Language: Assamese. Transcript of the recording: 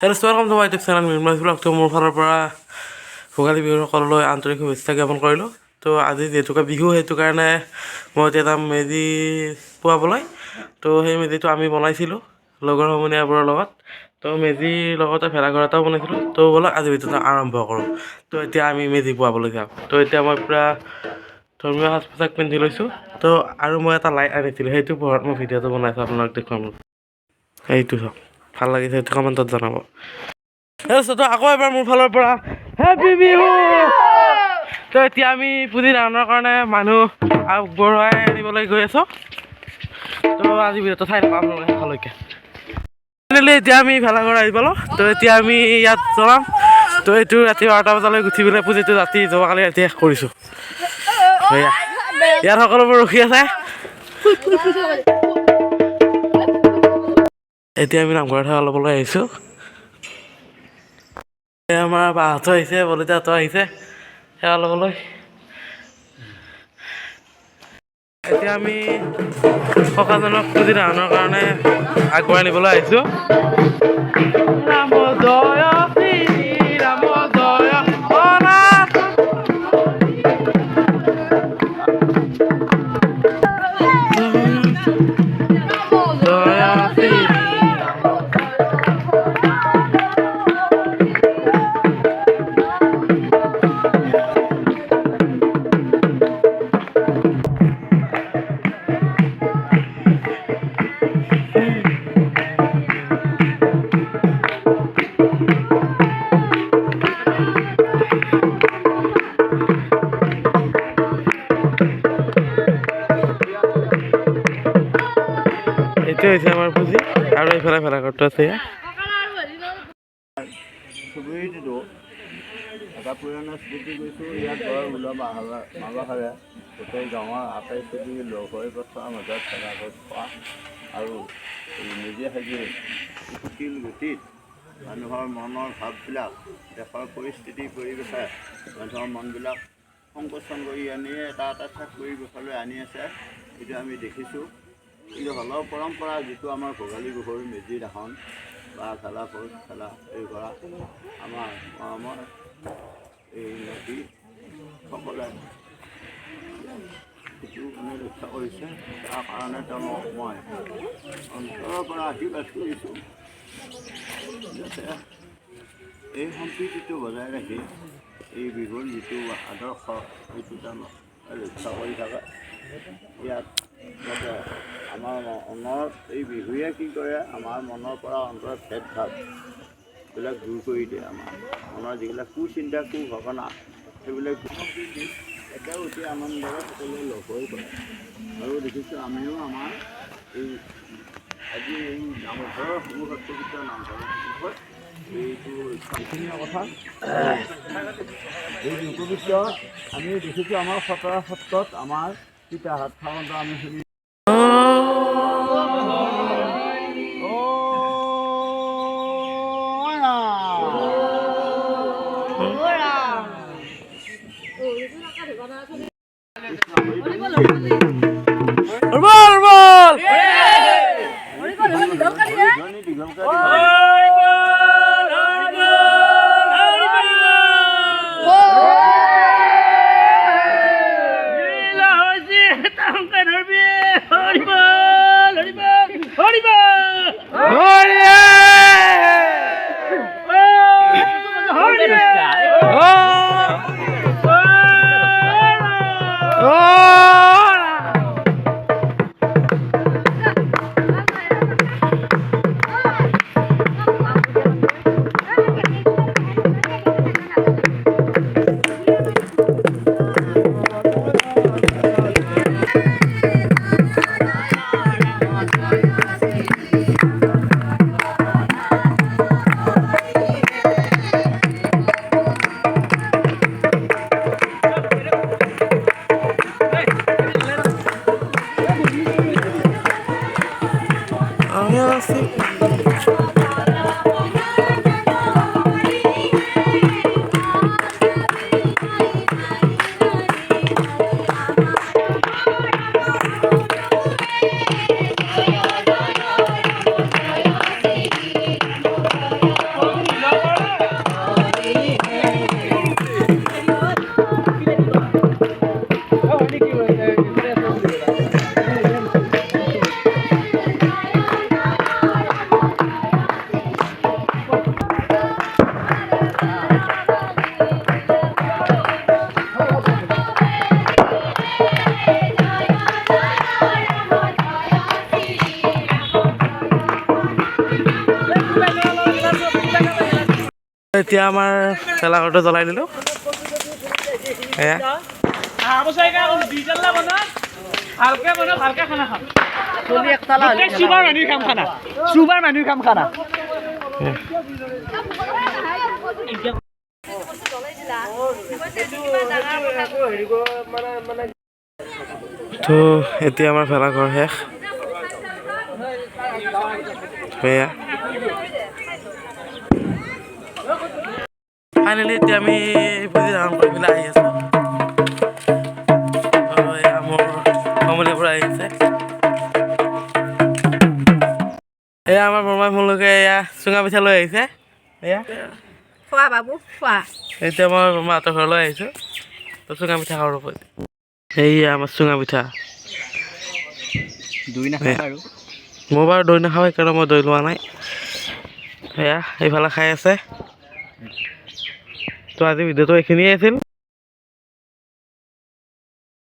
Hello' welcome to my YouTube channel মিনমাছ ব্লগটো মোৰ ফালৰ পৰা ভোগালী বিহুৰ সকলোলৈ আন্তৰিক শুভেচ্ছা জ্ঞাপন কৰিলোঁ। তো আজি যিহেতুকে বিহু সেইটো কাৰণে মই এতিয়া যাম মেজি পুৱাবলৈ। তো সেই মেজিটো আমি বনাইছিলোঁ লগৰ সমনীয়াবোৰৰ লগত। তো মেজিৰ লগতে ভেলাঘৰ এটাও বনাইছিলোঁ। তো ব'লক আজি ভিডিঅ'টো আৰম্ভ কৰোঁ। তো এতিয়া আমি মেজি পুৱাবলৈ যাম। তো এতিয়া মই পূৰা ধৰ্মীয় সাজ পোছাক পিন্ধি লৈছোঁ। তো আৰু মই এটা লাইট আনিছিলোঁ, সেইটো পোহৰত মই ভিডিঅ'টো বনাইছোঁ, আপোনালোক দেখুৱাম। সেইটো চাওক, ভাল লাগিছে সেইটো কমেণ্টত জনাব। তো আকৌ এবাৰ মোৰ ফালৰ পৰা হেপী বিহু। তো এতিয়া আমি পুজি ধাৰণৰ কাৰণে মানুহ আগবঢ়াই আনিবলৈ গৈ আছোঁ। তো আজি ভিডিঅ'টো চাই থাকক আপোনালোকে শেষলৈকে। এতিয়া আমি ভেলাঘৰ আহি পালোঁ। তো এতিয়া আমি ইয়াত জ্বলাম। তো এইটো ৰাতি 12টা বজালৈ উঠি পেলাই পুজিটো ৰাতি যোৱাকালি ৰাতি শেষ কৰিছোঁ। ইয়াত সকলোবোৰ ৰখি আছে। এতিয়া আমি নামঘৰত সেৱা ল'বলৈ আহিছোঁ। আমাৰ বাহঁতো আহিছে, বলিতাহঁতো আহিছে সেৱা ল'বলৈ। এতিয়া আমি ককাজনক পুজি ধাৰণৰ কাৰণে আগবঢ়াই নিবলৈ আহিছোঁ। ৰাম জয় শ্ৰী ৰাম জয় অনাথ। এইটো হৈছে আমাৰ পুঁজি আৰু এইফালে ভেলাঘৰটো আছে। চুবুৰীটো এটা পুৰণা স্মৃতি গৈছোঁ। ইয়াত ঘৰ ওলোৱা মালাহাৰে গোটেই গাঁৱৰ আটাই চুবুৰী লগ হৈ পথাৰৰ মাজত ভেলাঘৰ খোৱা আৰু নিজে সাজি শিল গুটিত মানুহৰ মনৰ ভাৱবিলাক, দেশৰ পৰিস্থিতি পৰিৱেশে মানুহৰ মনবিলাক সংকোচন কৰি আনি এটা ঠাইত পৰিৱেশলৈ আনি আছে। সেইটো আমি দেখিছোঁ। কিন্তু হ'লেও পৰম্পৰা যিটো আমাৰ ভোগালী বিহুৰ মেজি দাহন বা ভেলাঘৰ খেলা এই কৰা আমাৰ এই নদীসকলে যিটো মানে ৰক্ষা কৰিছে, তাৰ কাৰণে তেওঁলোকক মই অন্তৰৰ পৰা আশীৰ্বাদ কৰিছোঁ যাতে এই সম্প্ৰীতিটো বজাই ৰাখি এই বিহুৰ যিটো আদৰ্শ সেইটো তেওঁলোক ৰক্ষা কৰি থাকে। ইয়াত যাতে আমাৰ মনত এই বিহুৱে কি কৰে, আমাৰ মনৰ পৰা অন্তৰত ভেদভাৱবিলাক দূৰ কৰি দিয়ে। আমাৰ মনৰ যিবিলাক কুচিন্তা কুভাৱনা সেইবিলাক একেও অতি আনন্দৰে সকলোৱে লগ হৈ কৰে। আৰু দেখিছোঁ আমিও আমাৰ এই আজি এই নামঘৰৰ সন্মুখত পবিত্ৰ নামঘৰৰ সন্মুখত এইটো এইখিনিয়ে কথা। এই পবিত্ৰ আমি দেখিছোঁ আমাৰ খতৰা সত্ৰত আমাৰ পিতাহাত খাৱন্ত আমি শুনি এতিয়া আমাৰ ভেলাঘৰটো জ্বলাই দিলোঁ এয়া তো এতিয়া আমাৰ ভেলাঘৰ শেষ এয়া ফাইনেলি এতিয়া আমি পুজি ধাৰণ কৰি পেলাই আহি আছোঁ এয়া মোৰ সমনীয়াৰ পৰা আহিছে এয়া আমাৰ বৰমাই মোৰলৈকে এয়া চুঙা পিঠা লৈ আহিছে এয়া খোৱা বাবু খোৱা এতিয়া মই বৰমাহঁতৰ ঘৰলৈ আহিছোঁ তো চুঙা পিঠা খাবৰ ওপৰত সেয়া আমাৰ চুঙা পিঠা দুই নাখায় আৰু মই বাৰু দৈ নাখাওঁ সেইকাৰণে মই দৈ লোৱা নাই সেয়া এইফালে খাই আছে তো আজি ভিডিঅ'টো এইখিনিয়ে আছিল